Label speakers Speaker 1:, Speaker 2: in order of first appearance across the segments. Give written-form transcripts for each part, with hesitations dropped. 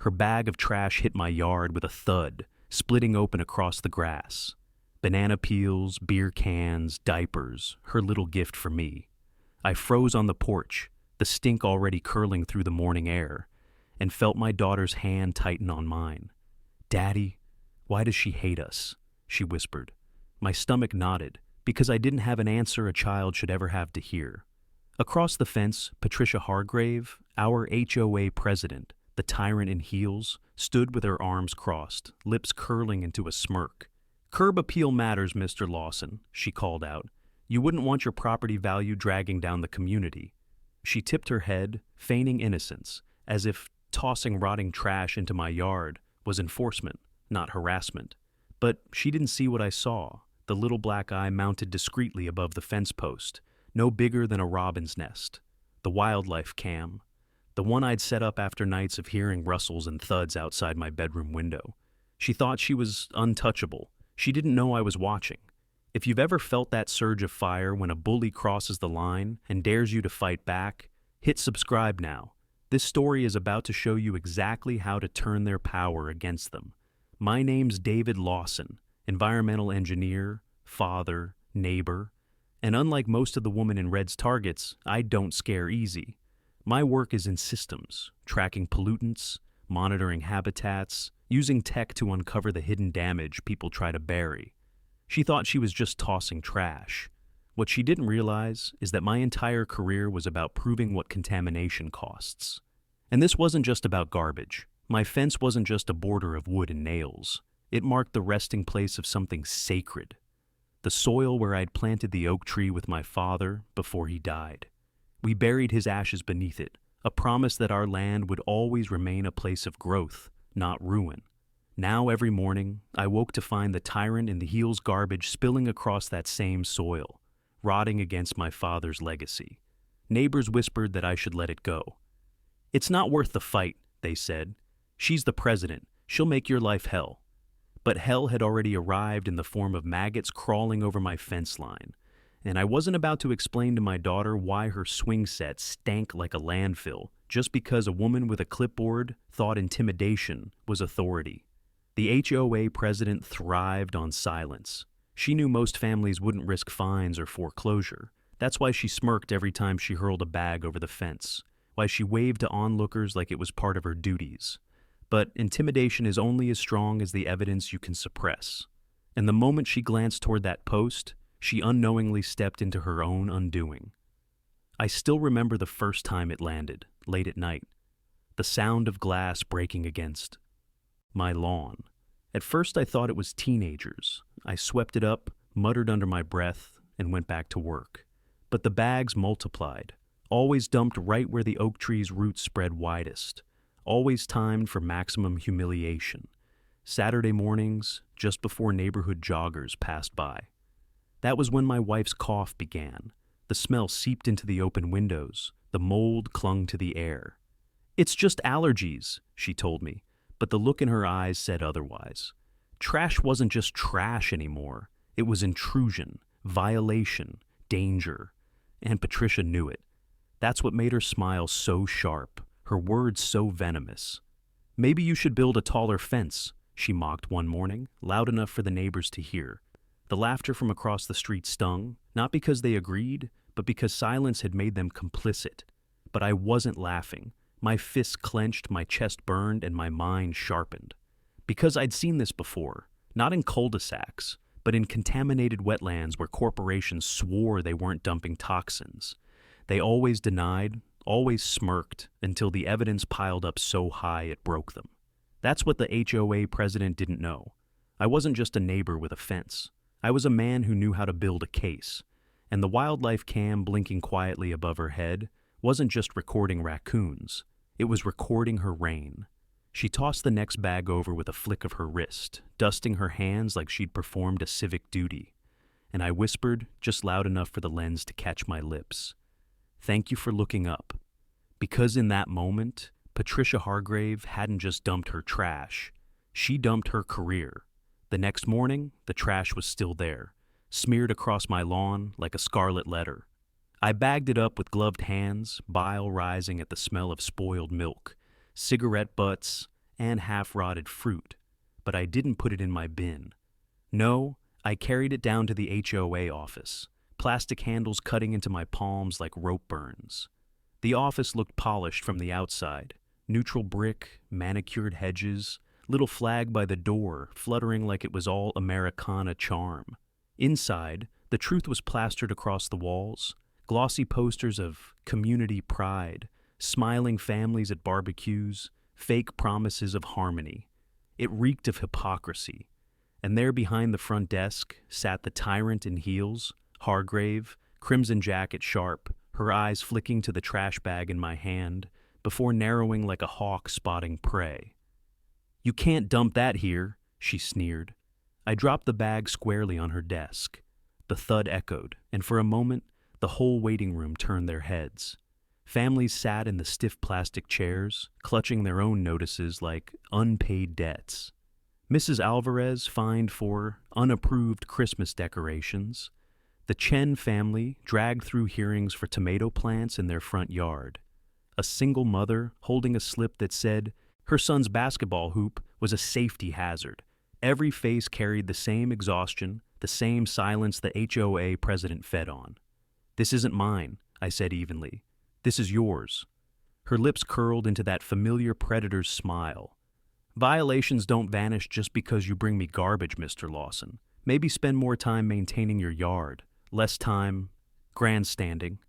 Speaker 1: Her bag of trash hit my yard with a thud, splitting open across the grass. Banana peels, beer cans, diapers, her little gift for me. I froze on the porch, the stink already curling through the morning air, and felt my daughter's hand tighten on mine. "Daddy, why does she hate us?" she whispered. My stomach knotted, because I didn't have an answer a child should ever have to hear. Across the fence, Patricia Hargrave, our HOA president, the tyrant in heels, stood with her arms crossed, lips curling into a smirk. "Curb appeal matters, Mr. Lawson," she called out. "You wouldn't want your property value dragging down the community." She tipped her head, feigning innocence, as if tossing rotting trash into my yard was enforcement, not harassment. But she didn't see what I saw, the little black eye mounted discreetly above the fence post, no bigger than a robin's nest. The wildlife cam. The one I'd set up after nights of hearing rustles and thuds outside my bedroom window. She thought she was untouchable. She didn't know I was watching. If you've ever felt that surge of fire when a bully crosses the line and dares you to fight back, hit subscribe now. This story is about to show you exactly how to turn their power against them. My name's David Lawson, environmental engineer, father, neighbor, and unlike most of the Woman in Red's targets, I don't scare easy. My work is in systems, tracking pollutants, monitoring habitats, using tech to uncover the hidden damage people try to bury. She thought she was just tossing trash. What she didn't realize is that my entire career was about proving what contamination costs. And this wasn't just about garbage. My fence wasn't just a border of wood and nails. It marked the resting place of something sacred. The soil where I'd planted the oak tree with my father before he died. We buried his ashes beneath it, a promise that our land would always remain a place of growth, not ruin. Now every morning, I woke to find the tyrant in the heels garbage spilling across that same soil, rotting against my father's legacy. Neighbors whispered that I should let it go. "It's not worth the fight," they said. "She's the president. She'll make your life hell." But hell had already arrived in the form of maggots crawling over my fence line, and I wasn't about to explain to my daughter why her swing set stank like a landfill just because a woman with a clipboard thought intimidation was authority. The HOA president thrived on silence. She knew most families wouldn't risk fines or foreclosure. That's why she smirked every time she hurled a bag over the fence, why she waved to onlookers like it was part of her duties. But intimidation is only as strong as the evidence you can suppress. And the moment she glanced toward that post, she unknowingly stepped into her own undoing. I still remember the first time it landed, late at night. The sound of glass breaking against my lawn. At first I thought it was teenagers. I swept it up, muttered under my breath, and went back to work. But the bags multiplied, always dumped right where the oak tree's roots spread widest, always timed for maximum humiliation. Saturday mornings, just before neighborhood joggers passed by. That was when my wife's cough began. The smell seeped into the open windows. The mold clung to the air. "It's just allergies," she told me, but the look in her eyes said otherwise. Trash wasn't just trash anymore. It was intrusion, violation, danger. And Patricia knew it. That's what made her smile so sharp, her words so venomous. "Maybe you should build a taller fence," she mocked one morning, loud enough for the neighbors to hear. The laughter from across the street stung, not because they agreed, but because silence had made them complicit. But I wasn't laughing. My fists clenched, my chest burned, and my mind sharpened. Because I'd seen this before, not in cul-de-sacs, but in contaminated wetlands where corporations swore they weren't dumping toxins. They always denied, always smirked, until the evidence piled up so high it broke them. That's what the HOA president didn't know. I wasn't just a neighbor with a fence. I was a man who knew how to build a case. And the wildlife cam blinking quietly above her head wasn't just recording raccoons. It was recording her reign. She tossed the next bag over with a flick of her wrist, dusting her hands like she'd performed a civic duty. And I whispered, just loud enough for the lens to catch my lips, "Thank you for looking up." Because in that moment, Patricia Hargrave hadn't just dumped her trash. She dumped her career. The next morning, the trash was still there, smeared across my lawn like a scarlet letter. I bagged it up with gloved hands, bile rising at the smell of spoiled milk, cigarette butts, and half-rotted fruit, but I didn't put it in my bin. No, I carried it down to the HOA office, plastic handles cutting into my palms like rope burns. The office looked polished from the outside, neutral brick, manicured hedges, little flag by the door fluttering like it was all Americana charm. Inside, the truth was plastered across the walls, glossy posters of community pride, smiling families at barbecues, fake promises of harmony. It reeked of hypocrisy. And there behind the front desk sat the tyrant in heels, Hargrave, crimson jacket sharp, her eyes flicking to the trash bag in my hand, before narrowing like a hawk spotting prey. "You can't dump that here," she sneered. I dropped the bag squarely on her desk. The thud echoed, and for a moment, the whole waiting room turned their heads. Families sat in the stiff plastic chairs, clutching their own notices like unpaid debts. Mrs. Alvarez fined for unapproved Christmas decorations. The Chen family dragged through hearings for tomato plants in their front yard. A single mother holding a slip that said her son's basketball hoop was a safety hazard. Every face carried the same exhaustion, the same silence the HOA president fed on. "This isn't mine," I said evenly. "This is yours." Her lips curled into that familiar predator's smile. "Violations don't vanish just because you bring me garbage, Mr. Lawson. Maybe spend more time maintaining your yard, less time grandstanding."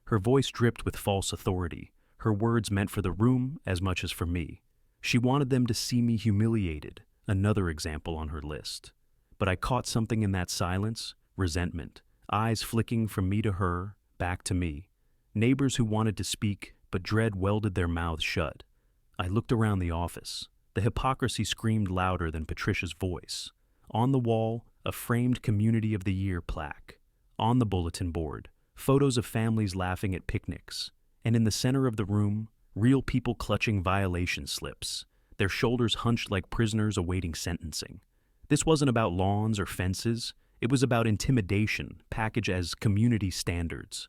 Speaker 1: Her voice dripped with false authority, her words meant for the room as much as for me. She wanted them to see me humiliated, another example on her list. But I caught something in that silence, resentment, eyes flicking from me to her, back to me. Neighbors who wanted to speak, but dread welded their mouths shut. I looked around the office. The hypocrisy screamed louder than Patricia's voice. On the wall, a framed Community of the Year plaque. On the bulletin board, photos of families laughing at picnics. And in the center of the room, real people clutching violation slips, their shoulders hunched like prisoners awaiting sentencing. This wasn't about lawns or fences. It was about intimidation, packaged as community standards.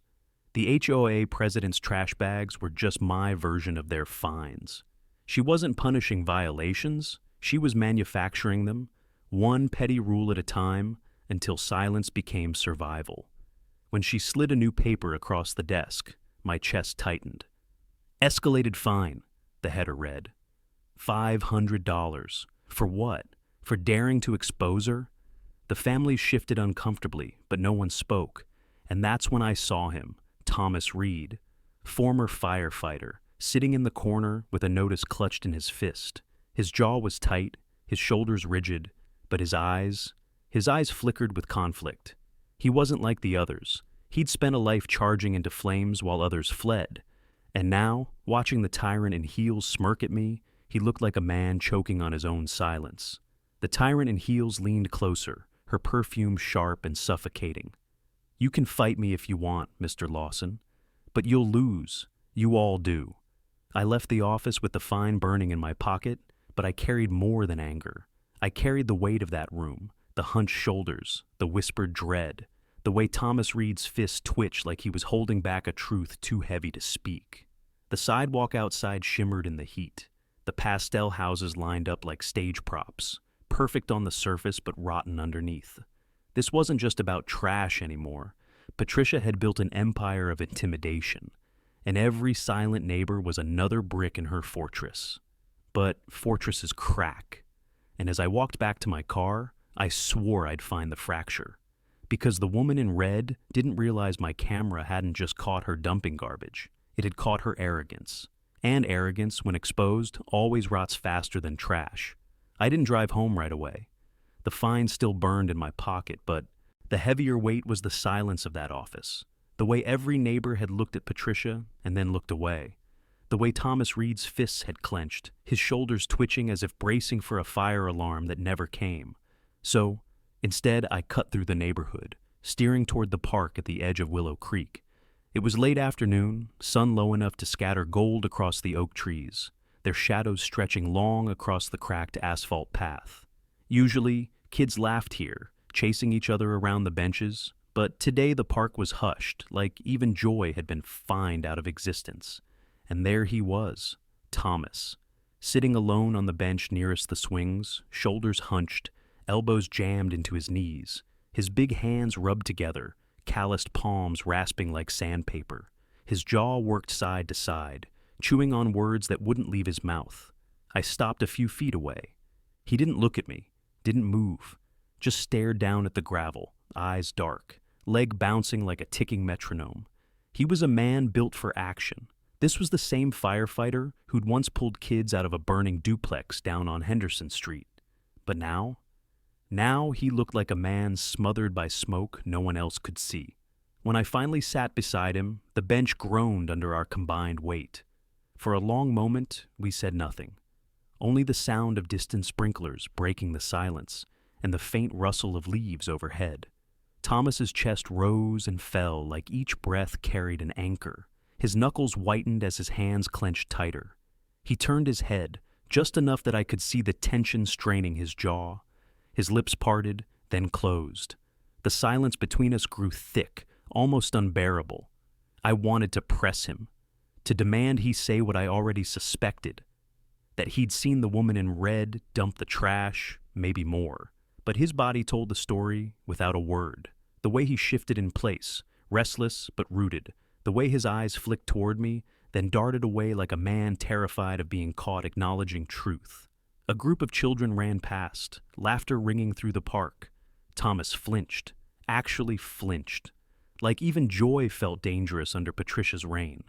Speaker 1: The HOA president's trash bags were just my version of their fines. She wasn't punishing violations. She was manufacturing them, one petty rule at a time, until silence became survival. When she slid a new paper across the desk, my chest tightened. "Escalated fine," the header read. $500. For what? For daring to expose her? The family shifted uncomfortably, but no one spoke. And that's when I saw him, Thomas Reed, former firefighter, sitting in the corner with a notice clutched in his fist. His jaw was tight, his shoulders rigid, but his eyes flickered with conflict. He wasn't like the others. He'd spent a life charging into flames while others fled. And now, watching the tyrant in heels smirk at me, he looked like a man choking on his own silence. The tyrant in heels leaned closer, her perfume sharp and suffocating. "You can fight me if you want, Mr. Lawson, but you'll lose. You all do." I left the office with the fine burning in my pocket, but I carried more than anger. I carried the weight of that room, the hunched shoulders, the whispered dread, the way Thomas Reed's fist twitched like he was holding back a truth too heavy to speak. The sidewalk outside shimmered in the heat. The pastel houses lined up like stage props, perfect on the surface but rotten underneath. This wasn't just about trash anymore. Patricia had built an empire of intimidation, and every silent neighbor was another brick in her fortress. But fortresses crack. And as I walked back to my car, I swore I'd find the fracture. Because the woman in red didn't realize my camera hadn't just caught her dumping garbage. It had caught her arrogance. And arrogance, when exposed, always rots faster than trash. I didn't drive home right away. The fine still burned in my pocket, but the heavier weight was the silence of that office. The way every neighbor had looked at Patricia and then looked away. The way Thomas Reed's fists had clenched, his shoulders twitching as if bracing for a fire alarm that never came. So, instead, I cut through the neighborhood, steering toward the park at the edge of Willow Creek. It was late afternoon, sun low enough to scatter gold across the oak trees, their shadows stretching long across the cracked asphalt path. Usually, kids laughed here, chasing each other around the benches, but today the park was hushed, like even joy had been fined out of existence. And there he was, Thomas, sitting alone on the bench nearest the swings, shoulders hunched, elbows jammed into his knees, his big hands rubbed together, calloused palms rasping like sandpaper. His jaw worked side to side, chewing on words that wouldn't leave his mouth. I stopped a few feet away. He didn't look at me, didn't move, just stared down at the gravel, eyes dark, leg bouncing like a ticking metronome. He was a man built for action. This was the same firefighter who'd once pulled kids out of a burning duplex down on Henderson Street. But now he looked like a man smothered by smoke no one else could see. When I finally sat beside him, the bench groaned under our combined weight. For a long moment, we said nothing. Only the sound of distant sprinklers breaking the silence and the faint rustle of leaves overhead. Thomas's chest rose and fell like each breath carried an anchor. His knuckles whitened as his hands clenched tighter. He turned his head, just enough that I could see the tension straining his jaw. His lips parted, then closed. The silence between us grew thick, almost unbearable. I wanted to press him, to demand he say what I already suspected, that he'd seen the woman in red dump the trash, maybe more. But his body told the story without a word. The way he shifted in place, restless but rooted, the way his eyes flicked toward me, then darted away like a man terrified of being caught acknowledging truth. A group of children ran past, laughter ringing through the park. Thomas flinched, actually flinched, like even joy felt dangerous under Patricia's reign.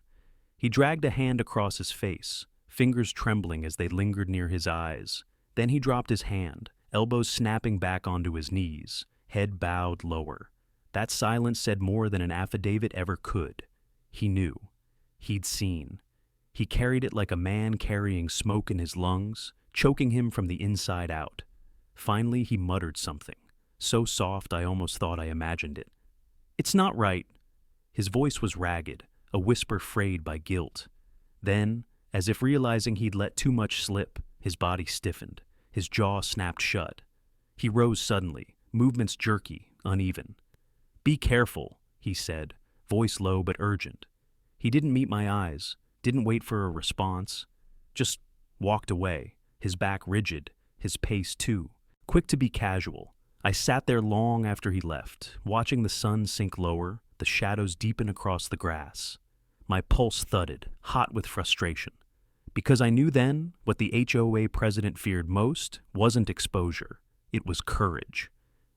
Speaker 1: He dragged a hand across his face, fingers trembling as they lingered near his eyes. Then he dropped his hand, elbows snapping back onto his knees, head bowed lower. That silence said more than an affidavit ever could. He knew. He'd seen. He carried it like a man carrying smoke in his lungs, choking him from the inside out. Finally, he muttered something, so soft I almost thought I imagined it. "It's not right." His voice was ragged, a whisper frayed by guilt. Then, as if realizing he'd let too much slip, his body stiffened. His jaw snapped shut. He rose suddenly, movements jerky, uneven. "Be careful," he said, voice low but urgent. He didn't meet my eyes, didn't wait for a response, just walked away, his back rigid, his pace too, quick to be casual. I sat there long after he left, watching the sun sink lower, the shadows deepen across the grass. My pulse thudded, hot with frustration. Because I knew then what the HOA president feared most wasn't exposure, it was courage.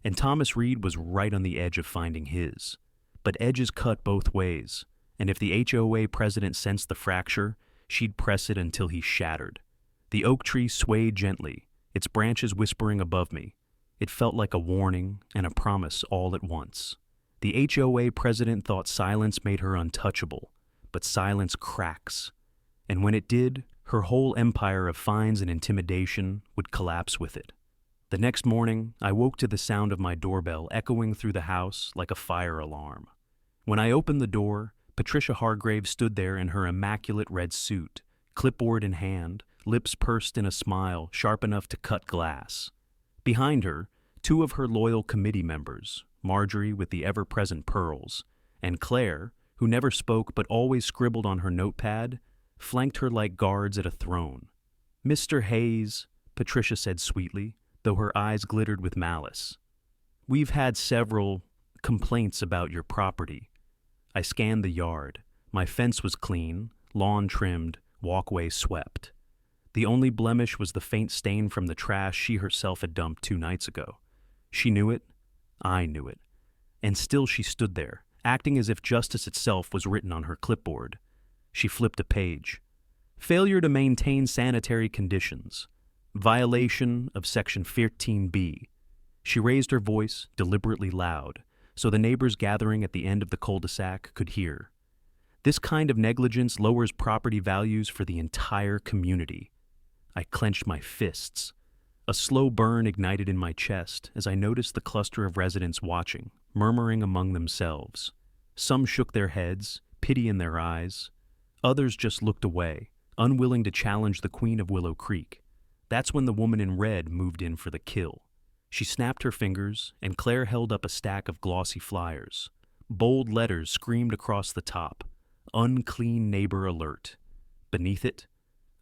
Speaker 1: And Thomas Reed was right on the edge of finding his. But edges cut both ways, and if the HOA president sensed the fracture, she'd press it until he shattered. The oak tree swayed gently, its branches whispering above me. It felt like a warning and a promise all at once. The HOA president thought silence made her untouchable, but silence cracks. And when it did, her whole empire of fines and intimidation would collapse with it. The next morning, I woke to the sound of my doorbell echoing through the house like a fire alarm. When I opened the door, Patricia Hargrave stood there in her immaculate red suit, clipboard in hand, lips pursed in a smile sharp enough to cut glass. Behind her, two of her loyal committee members, Marjorie with the ever-present pearls, and Claire, who never spoke but always scribbled on her notepad, flanked her like guards at a throne. "Mr. Hayes," Patricia said sweetly, though her eyes glittered with malice. "We've had several complaints about your property." I scanned the yard. My fence was clean, lawn trimmed, walkway swept. The only blemish was the faint stain from the trash she herself had dumped 2 nights ago. She knew it. I knew it. And still she stood there, acting as if justice itself was written on her clipboard. She flipped a page. "Failure to maintain sanitary conditions. Violation of Section 14B. She raised her voice, deliberately loud, so the neighbors gathering at the end of the cul-de-sac could hear. "This kind of negligence lowers property values for the entire community." I clenched my fists. A slow burn ignited in my chest as I noticed the cluster of residents watching, murmuring among themselves. Some shook their heads, pity in their eyes. Others just looked away, unwilling to challenge the Queen of Willow Creek. That's when the woman in red moved in for the kill. She snapped her fingers, and Claire held up a stack of glossy flyers. Bold letters screamed across the top, "Unclean Neighbor Alert." Beneath it,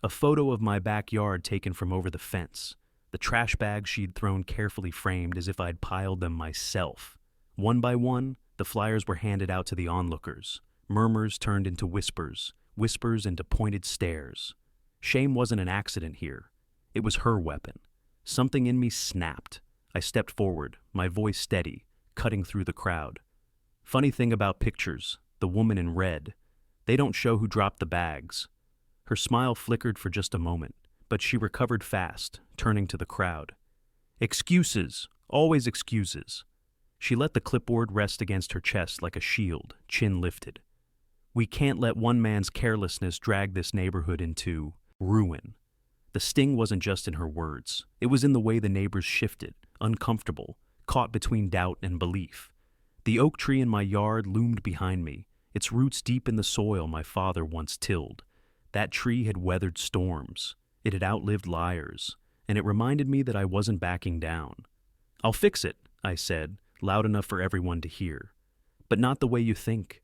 Speaker 1: A photo of my backyard taken from over the fence. The trash bags she'd thrown carefully framed as if I'd piled them myself. One by one, the flyers were handed out to the onlookers. Murmurs turned into whispers, whispers into pointed stares. Shame wasn't an accident here. It was her weapon. Something in me snapped. I stepped forward, my voice steady, cutting through the crowd. Funny thing about pictures, the woman in red. They don't show who dropped the bags. Her smile flickered for just a moment, but she recovered fast, turning to the crowd. Excuses, always excuses. She let the clipboard rest against her chest like a shield, chin lifted. We can't let one man's carelessness drag this neighborhood into ruin. The sting wasn't just in her words. It was in the way the neighbors shifted, uncomfortable, caught between doubt and belief. The oak tree in my yard loomed behind me, its roots deep in the soil my father once tilled. That tree had weathered storms. It had outlived liars, and it reminded me that I wasn't backing down. I'll fix it, I said, loud enough for everyone to hear. But not the way you think.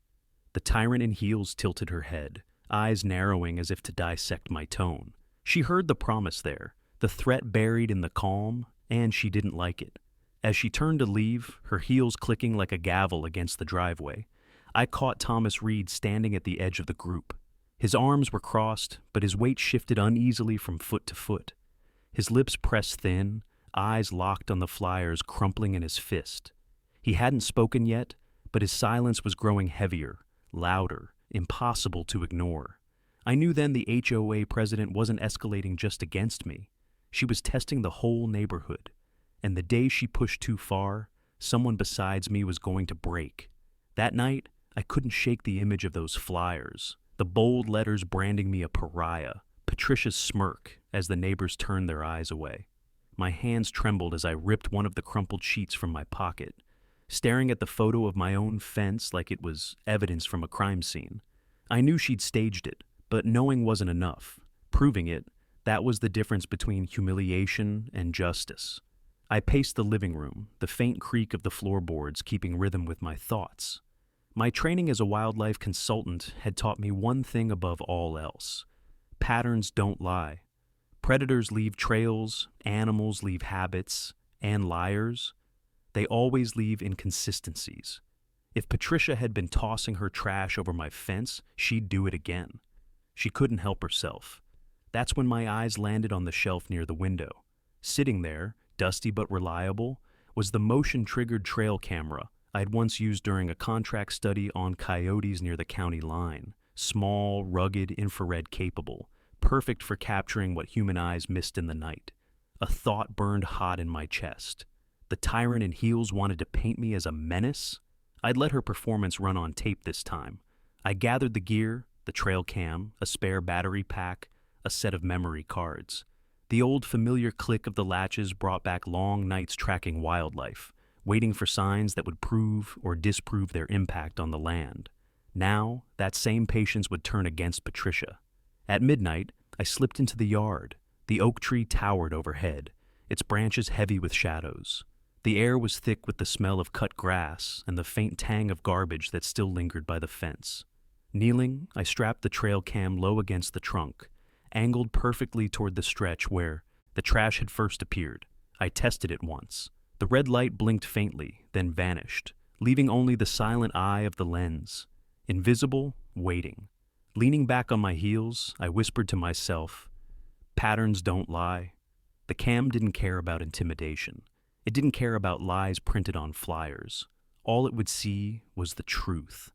Speaker 1: The tyrant in heels tilted her head, eyes narrowing as if to dissect my tone. She heard the promise there, the threat buried in the calm, and she didn't like it. As she turned to leave, her heels clicking like a gavel against the driveway, I caught Thomas Reed standing at the edge of the group. His arms were crossed, but his weight shifted uneasily from foot to foot. His lips pressed thin, eyes locked on the flyers crumpling in his fist. He hadn't spoken yet, but his silence was growing heavier, louder, impossible to ignore. I knew then the HOA president wasn't escalating just against me. She was testing the whole neighborhood. And the day she pushed too far, someone besides me was going to break. That night, I couldn't shake the image of those flyers, the bold letters branding me a pariah, Patricia's smirk as the neighbors turned their eyes away. My hands trembled as I ripped one of the crumpled sheets from my pocket, staring at the photo of my own fence like it was evidence from a crime scene. I knew she'd staged it, but knowing wasn't enough. Proving it, that was the difference between humiliation and justice. I paced the living room, the faint creak of the floorboards keeping rhythm with my thoughts. My training as a wildlife consultant had taught me one thing above all else. Patterns don't lie. Predators leave trails, animals leave habits, and liars, they always leave inconsistencies. If Patricia had been tossing her trash over my fence, she'd do it again. She couldn't help herself. That's when my eyes landed on the shelf near the window. Sitting there, dusty but reliable, was the motion-triggered trail camera I'd once used during a contract study on coyotes near the county line. Small, rugged, infrared-capable, perfect for capturing what human eyes missed in the night. A thought burned hot in my chest. The tyrant in heels wanted to paint me as a menace? I'd let her performance run on tape this time. I gathered the gear, the trail cam, a spare battery pack, a set of memory cards. The old familiar click of the latches brought back long nights tracking wildlife, waiting for signs that would prove or disprove their impact on the land. Now, that same patience would turn against Patricia. At midnight, I slipped into the yard. The oak tree towered overhead, its branches heavy with shadows. The air was thick with the smell of cut grass and the faint tang of garbage that still lingered by the fence. Kneeling, I strapped the trail cam low against the trunk, angled perfectly toward the stretch where the trash had first appeared. I tested it once. The red light blinked faintly, then vanished, leaving only the silent eye of the lens. Invisible, waiting. Leaning back on my heels, I whispered to myself, patterns don't lie. The cam didn't care about intimidation. It didn't care about lies printed on flyers. All it would see was the truth.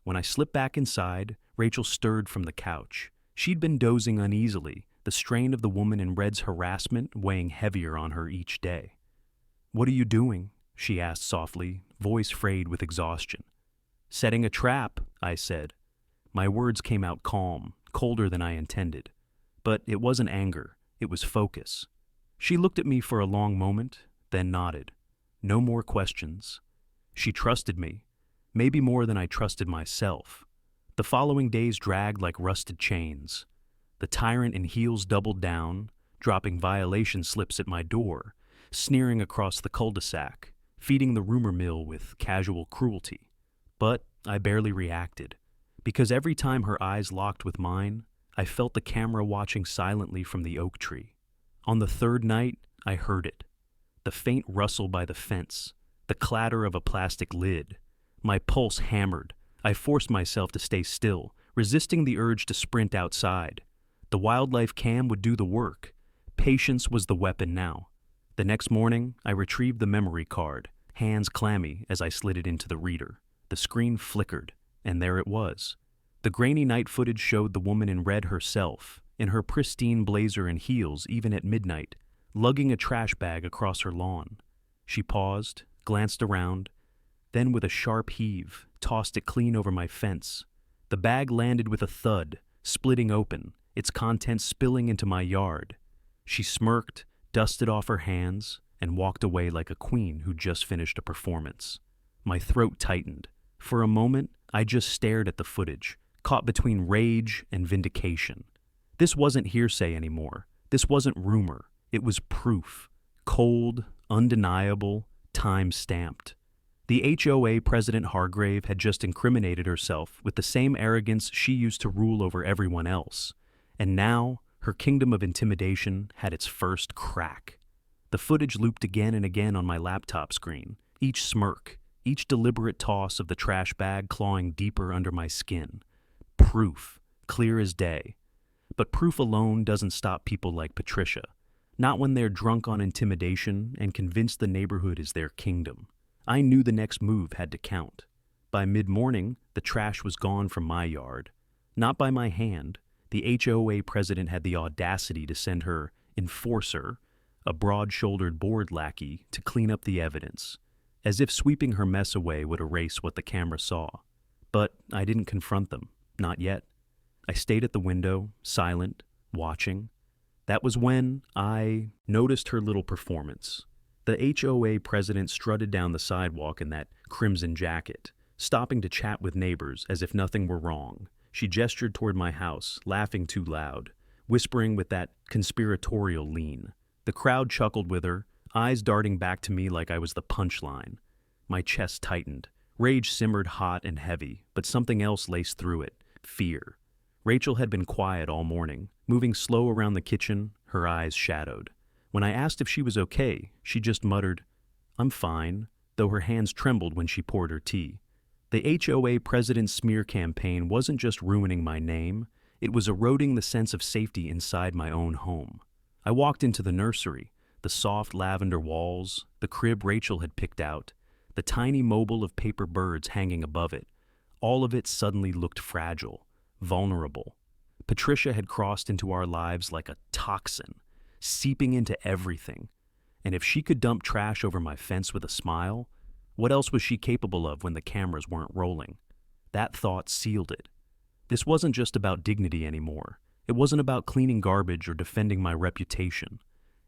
Speaker 1: When I slipped back inside, Rachel stirred from the couch. She'd been dozing uneasily, the strain of the woman in red's harassment weighing heavier on her each day. "What are you doing?" she asked softly, voice frayed with exhaustion. "Setting a trap," I said. My words came out calm, colder than I intended. But it wasn't anger, it was focus. She looked at me for a long moment, then nodded. No more questions. She trusted me, maybe more than I trusted myself. The following days dragged like rusted chains. The tyrant in heels doubled down, dropping violation slips at my door, sneering across the cul-de-sac, feeding the rumor mill with casual cruelty. But I barely reacted, because every time her eyes locked with mine, I felt the camera watching silently from the oak tree. On the third night, I heard it. The faint rustle by the fence, the clatter of a plastic lid. My pulse hammered. I forced myself to stay still, resisting the urge to sprint outside. The wildlife cam would do the work. Patience was the weapon now. The next morning, I retrieved the memory card, hands clammy as I slid it into the reader. The screen flickered, and there it was. The grainy night footage showed the woman in red herself, in her pristine blazer and heels even at midnight, lugging a trash bag across her lawn. She paused, glanced around, then with a sharp heave, tossed it clean over my fence. The bag landed with a thud, splitting open, its contents spilling into my yard. She smirked, dusted off her hands, and walked away like a queen who'd just finished a performance. My throat tightened. For a moment, I just stared at the footage, caught between rage and vindication. This wasn't hearsay anymore. This wasn't rumor. It was proof. Cold, undeniable, time-stamped. The HOA President Hargrave had just incriminated herself with the same arrogance she used to rule over everyone else. And now, her kingdom of intimidation had its first crack. The footage looped again and again on my laptop screen, each smirk, each deliberate toss of the trash bag clawing deeper under my skin. Proof, clear as day. But proof alone doesn't stop people like Patricia. Not when they're drunk on intimidation and convinced the neighborhood is their kingdom. I knew the next move had to count. By mid-morning, the trash was gone from my yard. Not by my hand. The HOA president had the audacity to send her enforcer, a broad-shouldered board lackey, to clean up the evidence, as if sweeping her mess away would erase what the camera saw. But I didn't confront them, not yet. I stayed at the window, silent, watching. That was when I noticed her little performance. The HOA president strutted down the sidewalk in that crimson jacket, stopping to chat with neighbors as if nothing were wrong. She gestured toward my house, laughing too loud, whispering with that conspiratorial lean. The crowd chuckled with her, eyes darting back to me like I was the punchline. My chest tightened. Rage simmered hot and heavy, but something else laced through it. Fear. Rachel had been quiet all morning, moving slow around the kitchen, her eyes shadowed. When I asked if she was okay, she just muttered, "I'm fine," though her hands trembled when she poured her tea. The HOA president's smear campaign wasn't just ruining my name, it was eroding the sense of safety inside my own home. I walked into the nursery, the soft lavender walls, the crib Rachel had picked out, the tiny mobile of paper birds hanging above it. All of it suddenly looked fragile, vulnerable. Patricia had crossed into our lives like a toxin, seeping into everything. And if she could dump trash over my fence with a smile, what else was she capable of when the cameras weren't rolling? That thought sealed it. This wasn't just about dignity anymore. It wasn't about cleaning garbage or defending my reputation.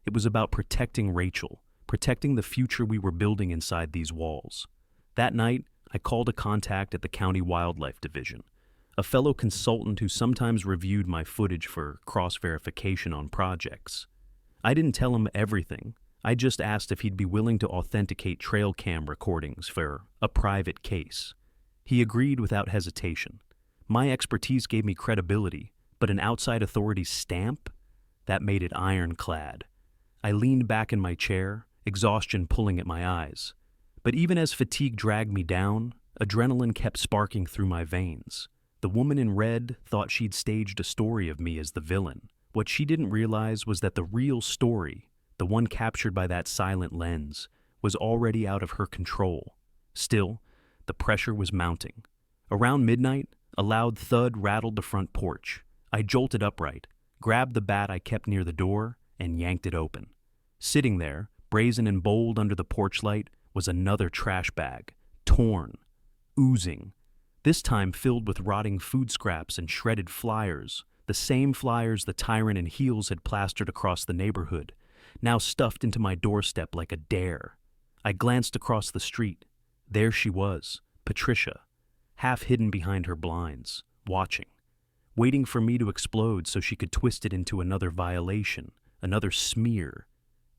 Speaker 1: It was about protecting Rachel, protecting the future we were building inside these walls. That night, I called a contact at the County Wildlife Division, a fellow consultant who sometimes reviewed my footage for cross-verification on projects. I didn't tell him everything. I just asked if he'd be willing to authenticate trail cam recordings for a private case. He agreed without hesitation. My expertise gave me credibility, but an outside authority's stamp? That made it ironclad. I leaned back in my chair, exhaustion pulling at my eyes. But even as fatigue dragged me down, adrenaline kept sparking through my veins. The woman in red thought she'd staged a story of me as the villain. What she didn't realize was that the real story, the one captured by that silent lens, was already out of her control. Still, the pressure was mounting. Around midnight, a loud thud rattled the front porch. I jolted upright, grabbed the bat I kept near the door, and yanked it open. Sitting there, brazen and bold under the porch light, was another trash bag, torn, oozing, this time filled with rotting food scraps and shredded flyers, the same flyers the tyrant in heels had plastered across the neighborhood, now stuffed into my doorstep like a dare. I glanced across the street. There she was, Patricia, half hidden behind her blinds, watching, waiting for me to explode so she could twist it into another violation, another smear.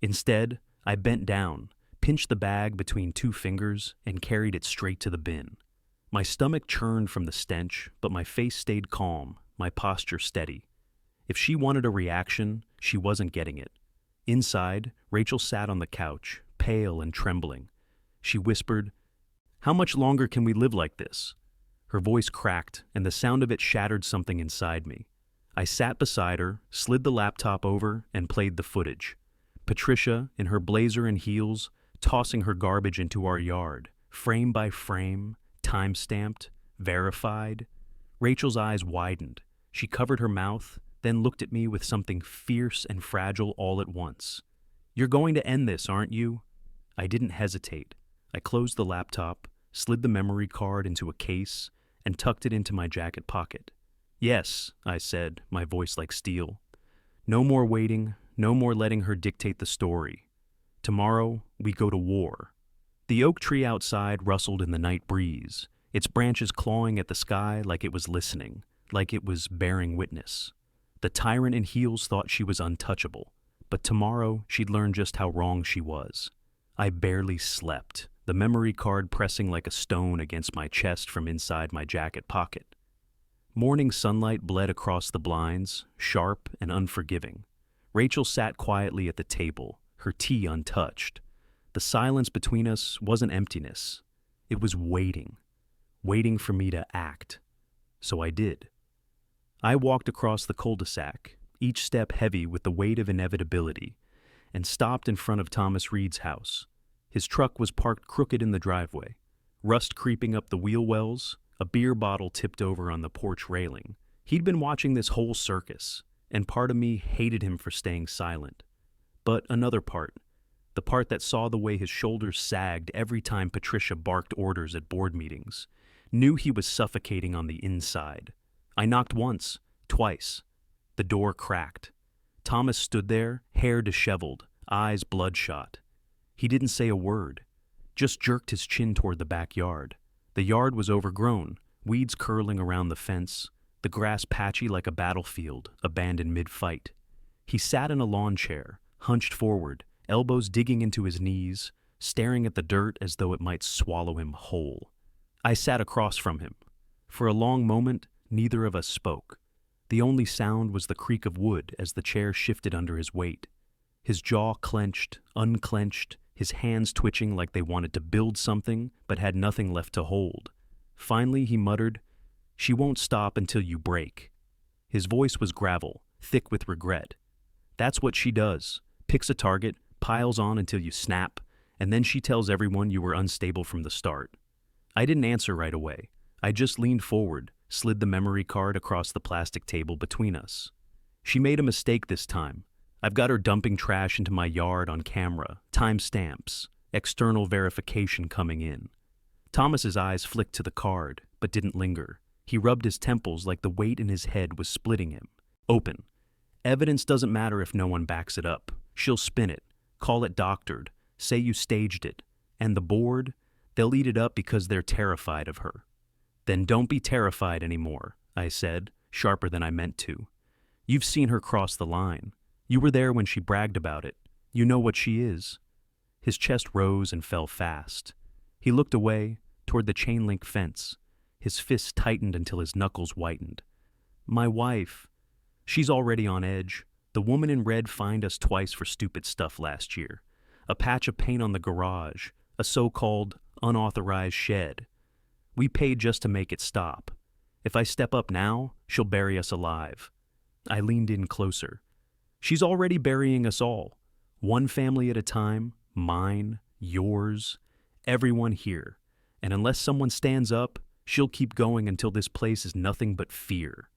Speaker 1: Instead, I bent down, pinched the bag between two fingers, and carried it straight to the bin. My stomach churned from the stench, but my face stayed calm, my posture steady. If she wanted a reaction, she wasn't getting it. Inside, Rachel sat on the couch, pale and trembling. She whispered, "How much longer can we live like this?" Her voice cracked, and the sound of it shattered something inside me. I sat beside her, slid the laptop over, and played the footage. Patricia, in her blazer and heels, tossing her garbage into our yard, frame by frame, time-stamped, verified. Rachel's eyes widened. She covered her mouth, then looked at me with something fierce and fragile all at once. "You're going to end this, aren't you?" I didn't hesitate. I closed the laptop, slid the memory card into a case, and tucked it into my jacket pocket. "Yes," I said, my voice like steel. "No more waiting, no more letting her dictate the story. Tomorrow, we go to war." The oak tree outside rustled in the night breeze, its branches clawing at the sky like it was listening, like it was bearing witness. The tyrant in heels thought she was untouchable, but tomorrow she'd learn just how wrong she was. I barely slept, the memory card pressing like a stone against my chest from inside my jacket pocket. Morning sunlight bled across the blinds, sharp and unforgiving. Rachel sat quietly at the table, her tea untouched. The silence between us wasn't emptiness. It was waiting, waiting for me to act. So I did. I walked across the cul-de-sac, each step heavy with the weight of inevitability, and stopped in front of Thomas Reed's house. His truck was parked crooked in the driveway, rust creeping up the wheel wells, a beer bottle tipped over on the porch railing. He'd been watching this whole circus, and part of me hated him for staying silent. But another part, the part that saw the way his shoulders sagged every time Patricia barked orders at board meetings, knew he was suffocating on the inside. I knocked once, twice. The door cracked. Thomas stood there, hair disheveled, eyes bloodshot. He didn't say a word, just jerked his chin toward the backyard. The yard was overgrown, weeds curling around the fence, the grass patchy like a battlefield, abandoned mid-fight. He sat in a lawn chair, hunched forward, elbows digging into his knees, staring at the dirt as though it might swallow him whole. I sat across from him. For a long moment, neither of us spoke. The only sound was the creak of wood as the chair shifted under his weight. His jaw clenched, unclenched, his hands twitching like they wanted to build something but had nothing left to hold. Finally, he muttered, "She won't stop until you break." His voice was gravel, thick with regret. "That's what she does. Picks a target, piles on until you snap, and then she tells everyone you were unstable from the start." I didn't answer right away. I just leaned forward, slid the memory card across the plastic table between us. "She made a mistake this time. I've got her dumping trash into my yard on camera, timestamps, external verification coming in." Thomas's eyes flicked to the card, but didn't linger. He rubbed his temples like the weight in his head was splitting him. "Open. Evidence doesn't matter if no one backs it up. She'll spin it, call it doctored, say you staged it. And the board, they'll eat it up because they're terrified of her." "Then don't be terrified anymore," I said, sharper than I meant to. "You've seen her cross the line. You were there when she bragged about it. You know what she is." His chest rose and fell fast. He looked away, toward the chain-link fence. His fists tightened until his knuckles whitened. "My wife. She's already on edge. The woman in red fined us twice for stupid stuff last year. A patch of paint on the garage, a so-called unauthorized shed. We paid just to make it stop. If I step up now, she'll bury us alive." I leaned in closer. "She's already burying us all. One family at a time, mine, yours, everyone here. And unless someone stands up, she'll keep going until this place is nothing but fear."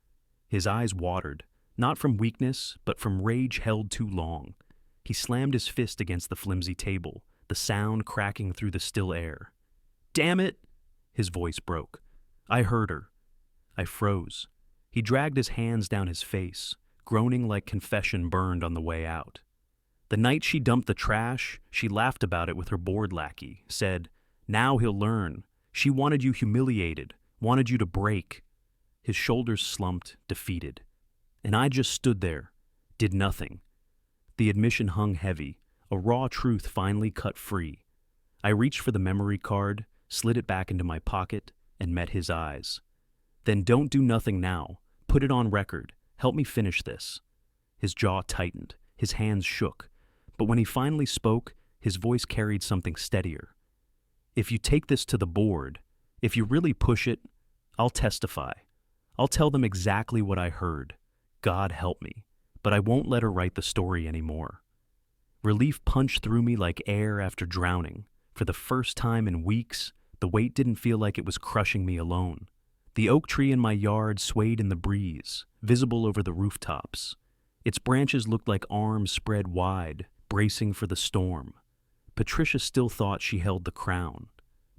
Speaker 1: His eyes watered, not from weakness, but from rage held too long. He slammed his fist against the flimsy table, the sound cracking through the still air. "Damn it!" His voice broke. I heard her. I froze. He dragged his hands down his face, groaning like confession burned on the way out. "The night she dumped the trash, she laughed about it with her board lackey, said, 'Now he'll learn. She wanted you humiliated, wanted you to break.'" His shoulders slumped, defeated. And I just stood there, did nothing. The admission hung heavy, a raw truth finally cut free. I reached for the memory card, slid it back into my pocket, and met his eyes. "Then don't do nothing now. Put it on record. Help me finish this." His jaw tightened, his hands shook, but when he finally spoke, his voice carried something steadier. "If you take this to the board, if you really push it, I'll testify. I'll tell them exactly what I heard. God help me, but I won't let her write the story anymore." Relief punched through me like air after drowning. For the first time in weeks, the weight didn't feel like it was crushing me alone. The oak tree in my yard swayed in the breeze, visible over the rooftops. Its branches looked like arms spread wide, bracing for the storm. Patricia still thought she held the crown.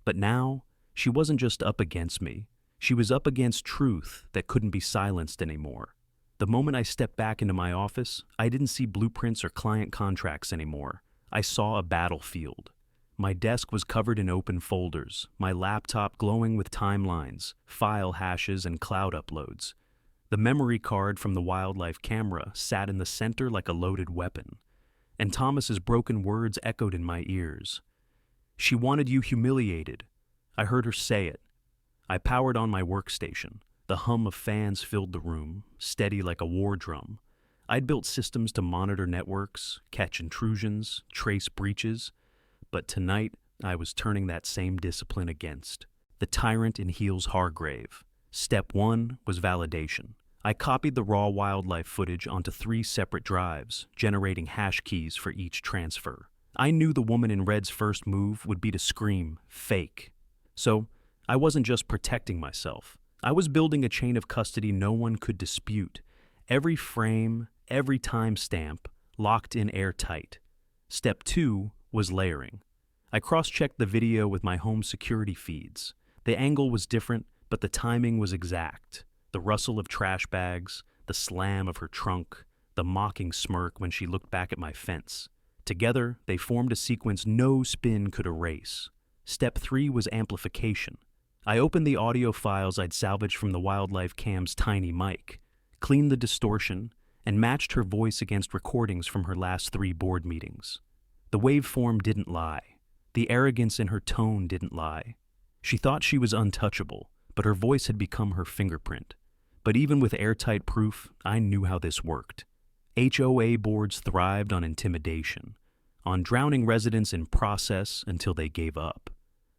Speaker 1: But now, she wasn't just up against me. She was up against truth that couldn't be silenced anymore. The moment I stepped back into my office, I didn't see blueprints or client contracts anymore. I saw a battlefield. My desk was covered in open folders, my laptop glowing with timelines, file hashes, and cloud uploads. The memory card from the wildlife camera sat in the center like a loaded weapon, and Thomas's broken words echoed in my ears. "She wanted you humiliated." I heard her say it. I powered on my workstation. The hum of fans filled the room, steady like a war drum. I'd built systems to monitor networks, catch intrusions, trace breaches, but tonight I was turning that same discipline against the tyrant in Heels Hargrave. Step 1 was validation. I copied the raw wildlife footage onto 3 separate drives, generating hash keys for each transfer. I knew the woman in red's first move would be to scream, "Fake." So, I wasn't just protecting myself. I was building a chain of custody no one could dispute. Every frame, every timestamp, locked in airtight. Step 2 was layering. I cross-checked the video with my home security feeds. The angle was different, but the timing was exact. The rustle of trash bags, the slam of her trunk, the mocking smirk when she looked back at my fence. Together, they formed a sequence no spin could erase. Step 3 was amplification. I opened the audio files I'd salvaged from the wildlife cam's tiny mic, cleaned the distortion, and matched her voice against recordings from her last 3 board meetings. The waveform didn't lie. The arrogance in her tone didn't lie. She thought she was untouchable, but her voice had become her fingerprint. But even with airtight proof, I knew how this worked. HOA boards thrived on intimidation, on drowning residents in process until they gave up.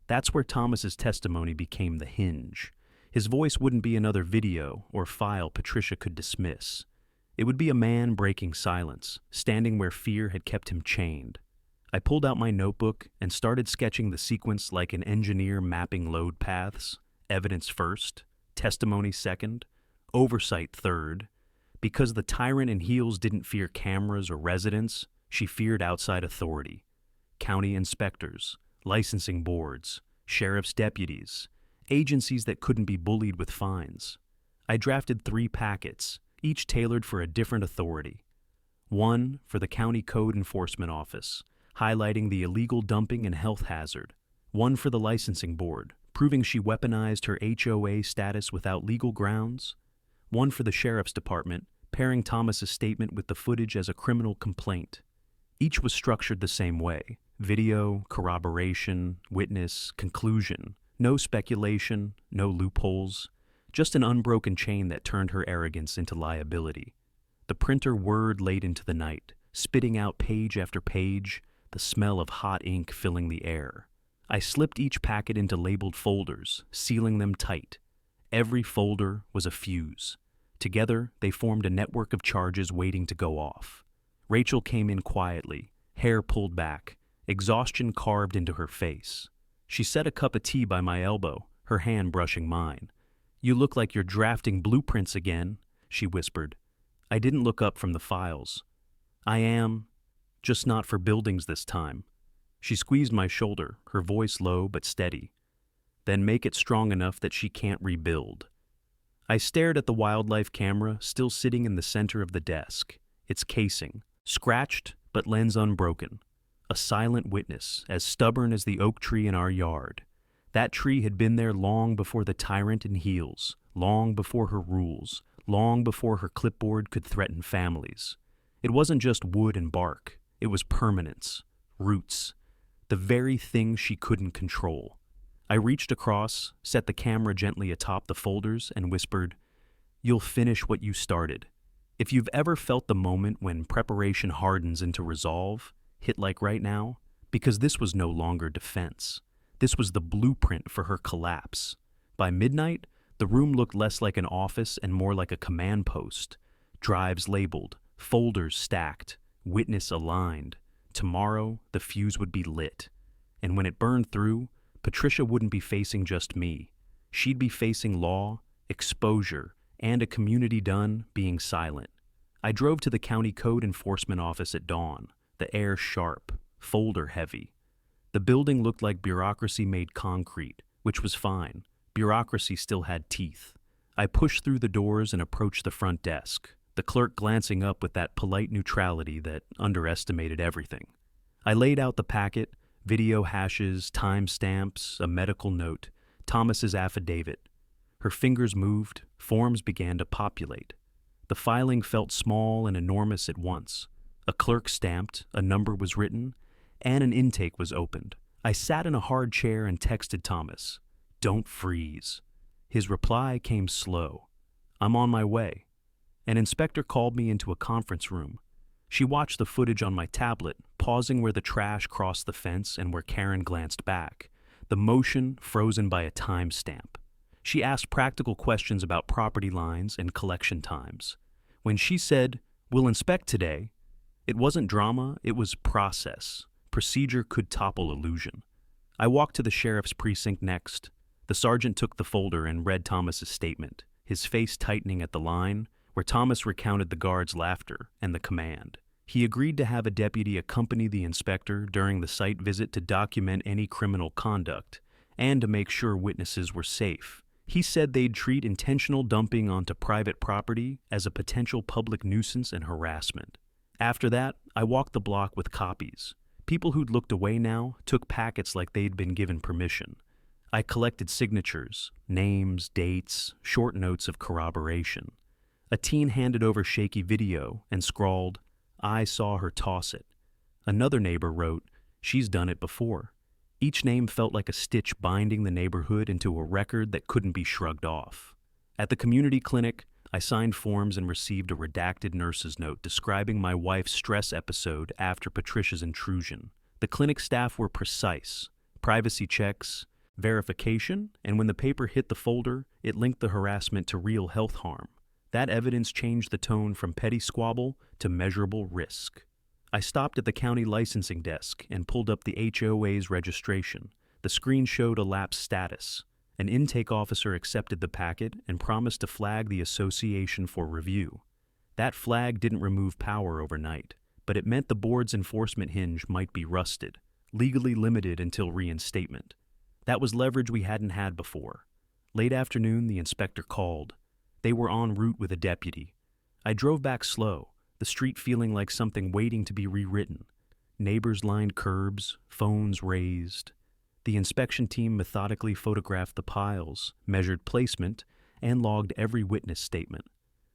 Speaker 1: That's where Thomas's testimony became the hinge. His voice wouldn't be another video or file Patricia could dismiss. It would be a man breaking silence, standing where fear had kept him chained. I pulled out my notebook and started sketching the sequence like an engineer mapping load paths: evidence first, testimony second, oversight third. Because the tyrant in Heels didn't fear cameras or residents, she feared outside authority. County inspectors, licensing boards, sheriff's deputies, agencies that couldn't be bullied with fines. I drafted 3 packets, each tailored for a different authority. One for the County Code Enforcement Office, highlighting the illegal dumping and health hazard. One for the licensing board, proving she weaponized her HOA status without legal grounds. One for the sheriff's department, pairing Thomas's statement with the footage as a criminal complaint. Each was structured the same way: video, corroboration, witness, conclusion. No speculation, no loopholes, just an unbroken chain that turned her arrogance into liability. The printer whirred late into the night, spitting out page after page, the smell of hot ink filling the air. I slipped each packet into labeled folders, sealing them tight. Every folder was a fuse. Together, they formed a network of charges waiting to go off. Rachel came in quietly, hair pulled back, exhaustion carved into her face. She set a cup of tea by my elbow, her hand brushing mine. "You look like you're drafting blueprints again," she whispered. I didn't look up from the files. "I am, just not for buildings this time." She squeezed my shoulder, her voice low but steady. "Then make it strong enough that she can't rebuild." I stared at the wildlife camera still sitting in the center of the desk, its casing, scratched but lens unbroken. A silent witness, as stubborn as the oak tree in our yard. That tree had been there long before the tyrant in Heels, long before her rules, long before her clipboard could threaten families. It wasn't just wood and bark, it was permanence, roots, the very thing she couldn't control. I reached across, set the camera gently atop the folders, and whispered, "You'll finish what you started. If you've ever felt the moment when preparation hardens into resolve, hit like right now, because this was no longer defense. This was the blueprint for her collapse. By midnight, the room looked less like an office and more like a command post. Drives labeled, folders stacked, witness aligned. Tomorrow, the fuse would be lit. And when it burned through, Patricia wouldn't be facing just me. She'd be facing law, exposure, and a community done being silent. I drove to the county code enforcement office at dawn, the air sharp, folder heavy. The building looked like bureaucracy made concrete, which was fine. Bureaucracy still had teeth. I pushed through the doors and approached the front desk, the clerk glancing up with that polite neutrality that underestimated everything. I laid out the packet, video hashes, timestamps, a medical note, Thomas's affidavit. Her fingers moved, forms began to populate. The filing felt small and enormous at once. A clerk stamped, a number was written, and an intake was opened. I sat in a hard chair and texted Thomas, "Don't freeze." His reply came slow. "I'm on my way." An inspector called me into a conference room. She watched the footage on my tablet, pausing where the trash crossed the fence and where Karen glanced back, the motion frozen by a timestamp. She asked practical questions about property lines and collection times. When she said, "We'll inspect today," it wasn't drama, it was process. Procedure could topple illusion. I walked to the sheriff's precinct next. The sergeant took the folder and read Thomas's statement, his face tightening at the line where Thomas recounted the guard's laughter and the command. He agreed to have a deputy accompany the inspector during the site visit to document any criminal conduct and to make sure witnesses were safe. He said they'd treat intentional dumping onto private property as a potential public nuisance and harassment. After that, I walked the block with copies. People who'd looked away now took packets like they'd been given permission. I collected signatures, names, dates, short notes of corroboration. A teen handed over shaky video and scrawled, "I saw her toss it." Another neighbor wrote, "She's done it before." Each name felt like a stitch binding the neighborhood into a record that couldn't be shrugged off. At the community clinic, I signed forms and received a redacted nurse's note describing my wife's stress episode after Patricia's intrusion. The clinic staff were precise. Privacy checks, verification, and when the paper hit the folder, it linked the harassment to real health harm. That evidence changed the tone from petty squabble to measurable risk. I stopped at the county licensing desk and pulled up the HOA's registration. The screen showed a lapse status. An intake officer accepted the packet and promised to flag the association for review. That flag didn't remove power overnight, but it meant the board's enforcement hinge might be rusted, legally limited until reinstatement. That was leverage we hadn't had before. Late afternoon, the inspector called. They were en route with a deputy. I drove back slow, the street feeling like something waiting to be rewritten. Neighbors lined curbs, phones raised. The inspection team methodically photographed the piles, measured placement, and logged every witness statement.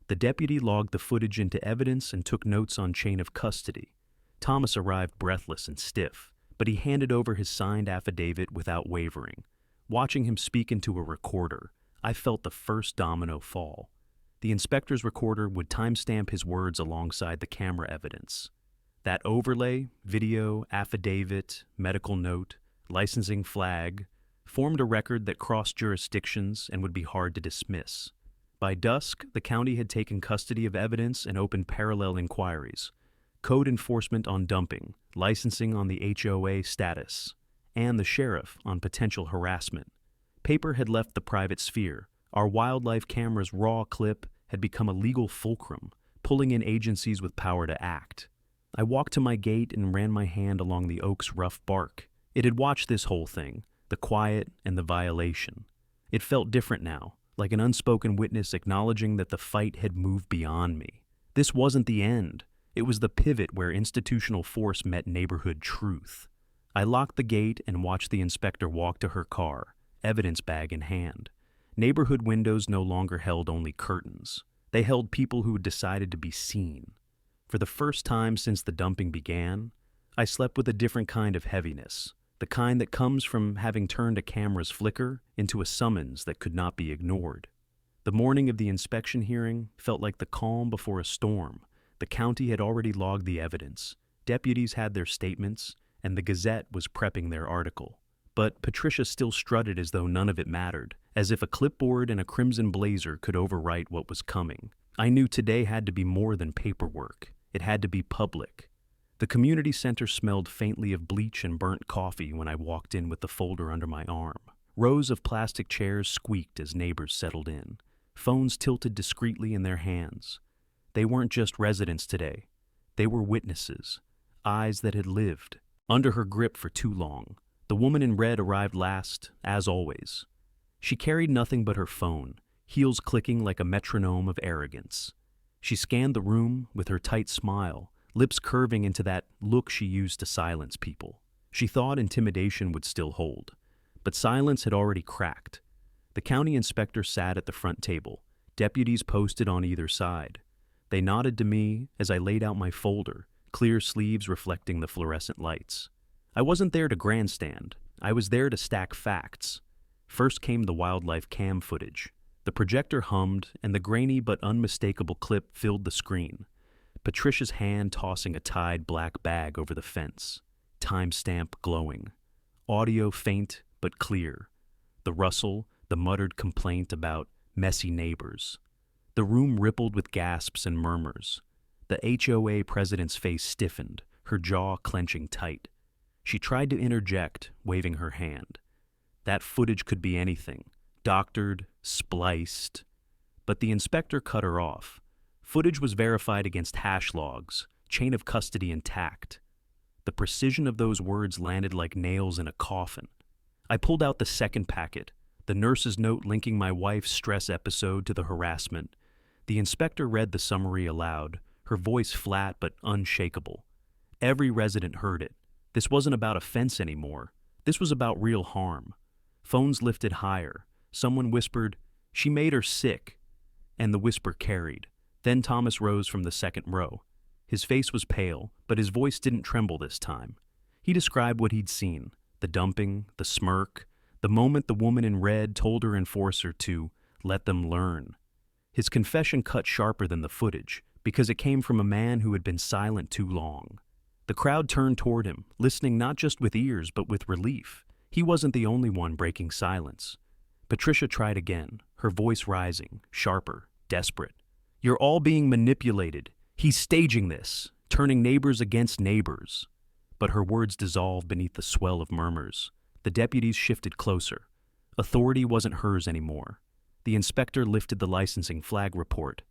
Speaker 1: The deputy logged the footage into evidence and took notes on chain of custody. Thomas arrived breathless and stiff, but he handed over his signed affidavit without wavering. Watching him speak into a recorder, I felt the first domino fall. The inspector's recorder would timestamp his words alongside the camera evidence. That overlay, video, affidavit, medical note, licensing flag, formed a record that crossed jurisdictions and would be hard to dismiss. By dusk, the county had taken custody of evidence and opened parallel inquiries. Code enforcement on dumping, licensing on the HOA status, and the sheriff on potential harassment. Paper had left the private sphere. Our wildlife camera's raw clip had become a legal fulcrum, pulling in agencies with power to act. I walked to my gate and ran my hand along the oak's rough bark. It had watched this whole thing, the quiet and the violation. It felt different now, like an unspoken witness acknowledging that the fight had moved beyond me. This wasn't the end. It was the pivot where institutional force met neighborhood truth. I locked the gate and watched the inspector walk to her car, evidence bag in hand. Neighborhood windows no longer held only curtains. They held people who had decided to be seen. For the first time since the dumping began, I slept with a different kind of heaviness, the kind that comes from having turned a camera's flicker into a summons that could not be ignored. The morning of the inspection hearing felt like the calm before a storm. The county had already logged the evidence. Deputies had their statements, and the Gazette was prepping their article. But Patricia still strutted as though none of it mattered, as if a clipboard and a crimson blazer could overwrite what was coming. I knew today had to be more than paperwork. It had to be public. The community center smelled faintly of bleach and burnt coffee when I walked in with the folder under my arm. Rows of plastic chairs squeaked as neighbors settled in. Phones tilted discreetly in their hands. They weren't just residents today. They were witnesses, eyes that had lived, under her grip for too long. The woman in red arrived last, as always. She carried nothing but her phone, heels clicking like a metronome of arrogance. She scanned the room with her tight smile, lips curving into that look she used to silence people. She thought intimidation would still hold, but silence had already cracked. The county inspector sat at the front table, deputies posted on either side. They nodded to me as I laid out my folder, clear sleeves reflecting the fluorescent lights. I wasn't there to grandstand. I was there to stack facts. First came the wildlife cam footage. The projector hummed, and the grainy but unmistakable clip filled the screen. Patricia's hand tossing a tied black bag over the fence. Timestamp glowing. Audio faint but clear. The rustle, the muttered complaint about messy neighbors. The room rippled with gasps and murmurs. The HOA president's face stiffened, her jaw clenching tight. She tried to interject, waving her hand. That footage could be anything. Doctored, spliced. But the inspector cut her off. Footage was verified against hash logs, chain of custody intact. The precision of those words landed like nails in a coffin. I pulled out the second packet, the nurse's note linking my wife's stress episode to the harassment. The inspector read the summary aloud, her voice flat but unshakable. Every resident heard it. This wasn't about offense anymore. This was about real harm. Phones lifted higher. Someone whispered, "She made her sick." And the whisper carried. Then Thomas rose from the second row. His face was pale, but his voice didn't tremble this time. He described what he'd seen, the dumping, the smirk, the moment the woman in red told her enforcer to let them learn. His confession cut sharper than the footage, because it came from a man who had been silent too long. The crowd turned toward him, listening not just with ears but with relief. He wasn't the only one breaking silence. Patricia tried again, her voice rising, sharper, desperate. "You're all being manipulated. He's staging this, turning neighbors against neighbors." But her words dissolved beneath the swell of murmurs. The deputies shifted closer. Authority wasn't hers anymore. The inspector lifted the licensing flag report.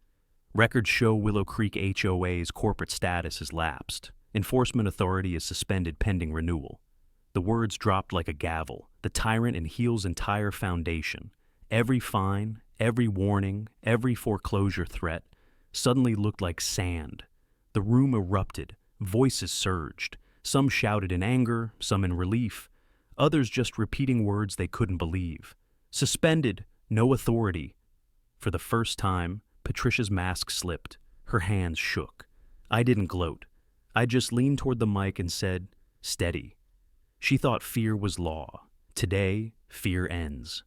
Speaker 1: Records show Willow Creek HOA's corporate status has lapsed. Enforcement authority is suspended pending renewal. The words dropped like a gavel, the tyrant and Heel's entire foundation. Every fine, every warning, every foreclosure threat suddenly looked like sand. The room erupted, voices surged. Some shouted in anger, some in relief, others just repeating words they couldn't believe. Suspended, no authority. For the first time, Patricia's mask slipped. Her hands shook. I didn't gloat. I just leaned toward the mic and said, "Steady." She thought fear was law. Today, fear ends.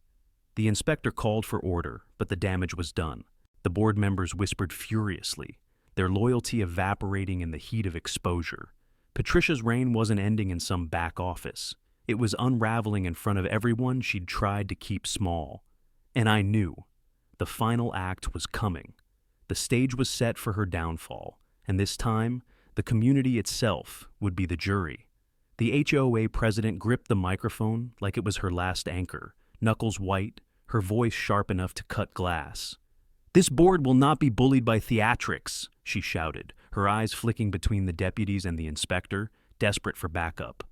Speaker 1: The inspector called for order, but the damage was done. The board members whispered furiously, their loyalty evaporating in the heat of exposure. Patricia's reign wasn't ending in some back office. It was unraveling in front of everyone she'd tried to keep small. And I knew. The final act was coming. The stage was set for her downfall, and this time, the community itself would be the jury. The HOA president gripped the microphone like it was her last anchor, knuckles white, her voice sharp enough to cut glass. "This board will not be bullied by theatrics," she shouted, her eyes flicking between the deputies and the inspector, desperate for backup.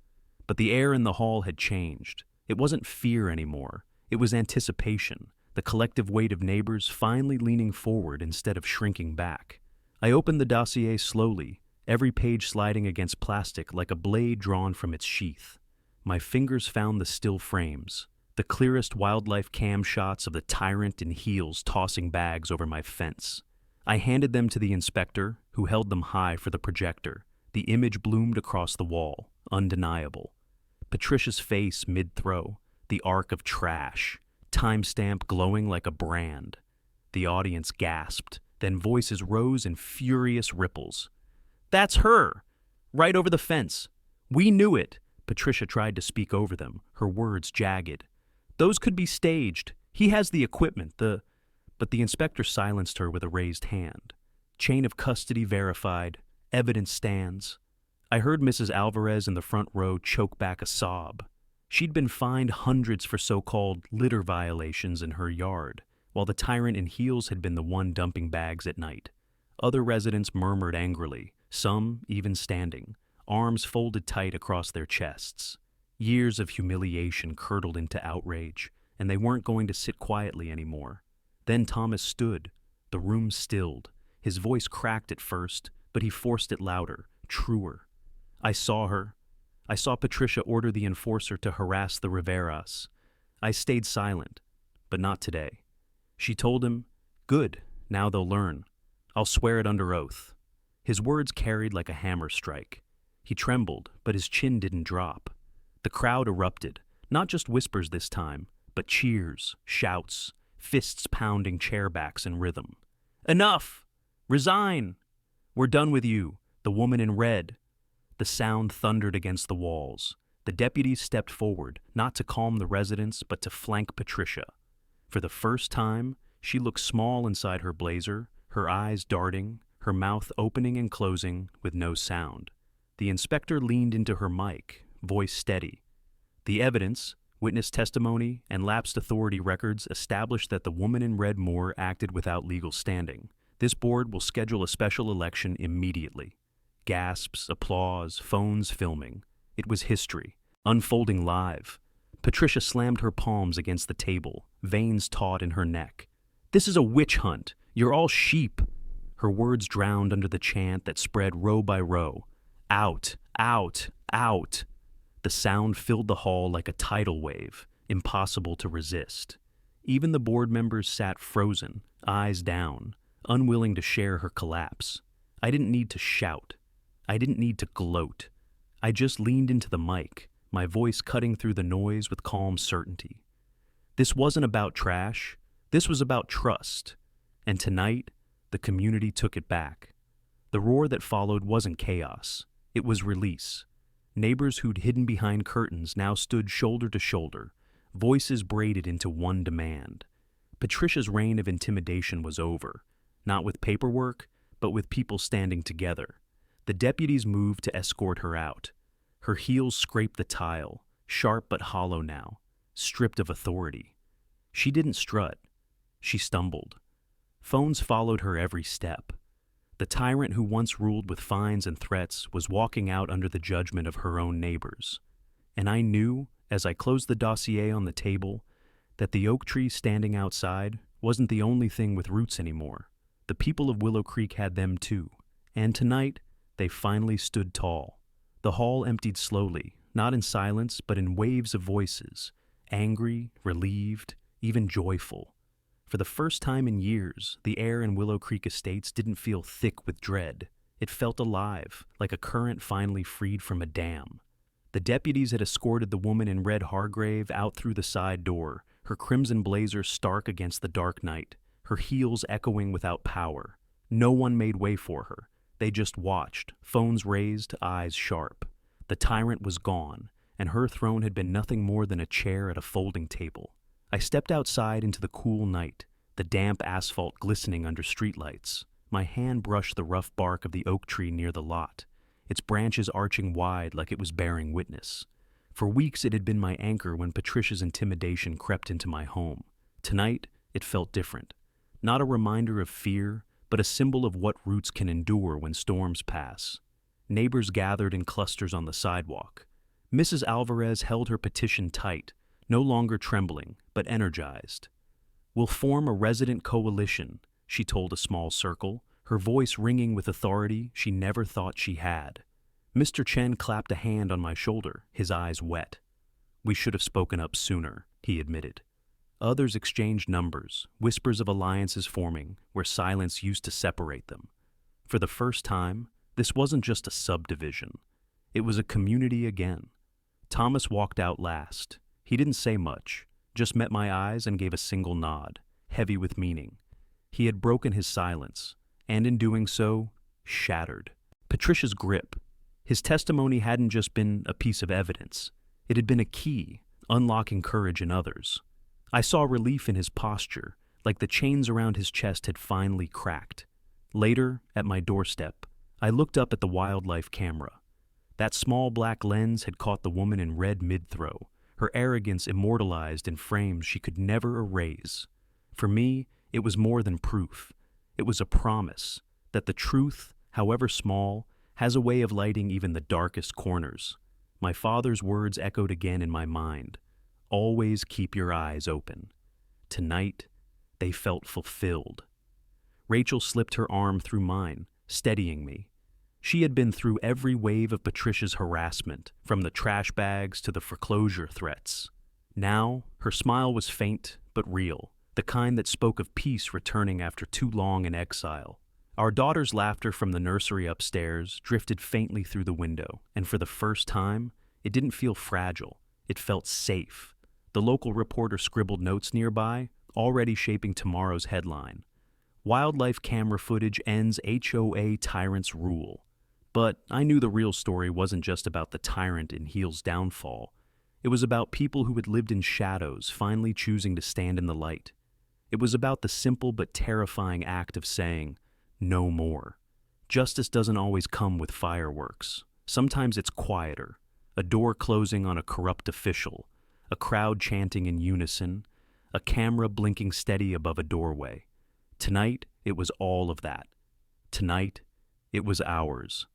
Speaker 1: But the air in the hall had changed. It wasn't fear anymore. It was anticipation, the collective weight of neighbors finally leaning forward instead of shrinking back. I opened the dossier slowly, every page sliding against plastic like a blade drawn from its sheath. My fingers found the still frames, the clearest wildlife cam shots of the tyrant in heels tossing bags over my fence. I handed them to the inspector, who held them high for the projector. The image bloomed across the wall, undeniable. Patricia's face mid-throw, the arc of trash, timestamp glowing like a brand. The audience gasped, then voices rose in furious ripples. "That's her! Right over the fence! We knew it!" Patricia tried to speak over them, her words jagged. "Those could be staged. He has the equipment, But the inspector silenced her with a raised hand. Chain of custody verified. Evidence stands. I heard Mrs. Alvarez in the front row choke back a sob. She'd been fined hundreds for so-called litter violations in her yard, while the tyrant in heels had been the one dumping bags at night. Other residents murmured angrily, some even standing, arms folded tight across their chests. Years of humiliation curdled into outrage, and they weren't going to sit quietly anymore. Then Thomas stood. The room stilled. His voice cracked at first, but he forced it louder, truer. "I saw her. I saw Patricia order the enforcer to harass the Riveras. I stayed silent, but not today." She told him, "Good, now they'll learn. I'll swear it under oath." His words carried like a hammer strike. He trembled, but his chin didn't drop. The crowd erupted, not just whispers this time, but cheers, shouts, fists pounding chairbacks in rhythm. "Enough! Resign! We're done with you, the woman in red." The sound thundered against the walls. The deputies stepped forward, not to calm the residents, but to flank Patricia. For the first time, she looked small inside her blazer, her eyes darting, her mouth opening and closing with no sound. The inspector leaned into her mic, voice steady. The evidence, witness testimony, and lapsed authority records established that the woman in red Moore acted without legal standing. This board will schedule a special election immediately. Gasps, applause, phones filming. It was history, unfolding live. Patricia slammed her palms against the table, veins taut in her neck. "This is a witch hunt. You're all sheep." Her words drowned under the chant that spread row by row. "Out, out, out." The sound filled the hall like a tidal wave, impossible to resist. Even the board members sat frozen, eyes down, unwilling to share her collapse. I didn't need to shout. I didn't need to gloat. I just leaned into the mic, my voice cutting through the noise with calm certainty. This wasn't about trash. This was about trust. And tonight, the community took it back. The roar that followed wasn't chaos. It was release. Neighbors who'd hidden behind curtains now stood shoulder to shoulder, voices braided into one demand. Patricia's reign of intimidation was over, not with paperwork, but with people standing together. The deputies moved to escort her out. Her heels scraped the tile, sharp but hollow now, stripped of authority. She didn't strut. She stumbled. Phones followed her every step. The tyrant who once ruled with fines and threats was walking out under the judgment of her own neighbors. And I knew, as I closed the dossier on the table, that the oak tree standing outside wasn't the only thing with roots anymore. The people of Willow Creek had them too. And tonight, they finally stood tall. The hall emptied slowly, not in silence, but in waves of voices, angry, relieved, even joyful. For the first time in years, the air in Willow Creek Estates didn't feel thick with dread. It felt alive, like a current finally freed from a dam. The deputies had escorted the woman in red Hargrave out through the side door, her crimson blazer stark against the dark night, her heels echoing without power. No one made way for her. They just watched, phones raised, eyes sharp. The tyrant was gone, and her throne had been nothing more than a chair at a folding table. I stepped outside into the cool night, the damp asphalt glistening under streetlights. My hand brushed the rough bark of the oak tree near the lot, its branches arching wide like it was bearing witness. For weeks it had been my anchor when Patricia's intimidation crept into my home. Tonight, it felt different. Not a reminder of fear, but a symbol of what roots can endure when storms pass. Neighbors gathered in clusters on the sidewalk. Mrs. Alvarez held her petition tight, no longer trembling, but energized. "We'll form a resident coalition," she told a small circle, her voice ringing with authority she never thought she had. Mr. Chen clapped a hand on my shoulder, his eyes wet. "We should have spoken up sooner," he admitted. Others exchanged numbers, whispers of alliances forming, where silence used to separate them. For the first time, this wasn't just a subdivision. It was a community again. Thomas walked out last. He didn't say much, just met my eyes and gave a single nod, heavy with meaning. He had broken his silence, and in doing so, shattered Patricia's grip. His testimony hadn't just been a piece of evidence, it had been a key, unlocking courage in others. I saw relief in his posture, like the chains around his chest had finally cracked. Later, at my doorstep, I looked up at the wildlife camera. That small black lens had caught the woman in red mid-throw, her arrogance immortalized in frames she could never erase. For me, it was more than proof. It was a promise that the truth, however small, has a way of lighting even the darkest corners. My father's words echoed again in my mind. Always keep your eyes open. Tonight, they felt fulfilled. Rachel slipped her arm through mine, steadying me. She had been through every wave of Patricia's harassment, from the trash bags to the foreclosure threats. Now, her smile was faint but real, the kind that spoke of peace returning after too long in exile. Our daughter's laughter from the nursery upstairs drifted faintly through the window, and for the first time, it didn't feel fragile. It felt safe. The local reporter scribbled notes nearby, already shaping tomorrow's headline. Wildlife camera footage ends HOA tyrant's rule. But I knew the real story wasn't just about the tyrant in Heel's downfall. It was about people who had lived in shadows finally choosing to stand in the light. It was about the simple but terrifying act of saying, no more. Justice doesn't always come with fireworks. Sometimes it's quieter. A door closing on a corrupt official, a crowd chanting in unison, a camera blinking steady above a doorway. Tonight, it was all of that. Tonight, it was ours.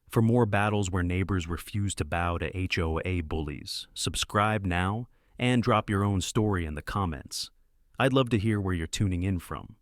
Speaker 1: For more battles where neighbors refuse to bow to HOA bullies, subscribe now and drop your own story in the comments. I'd love to hear where you're tuning in from.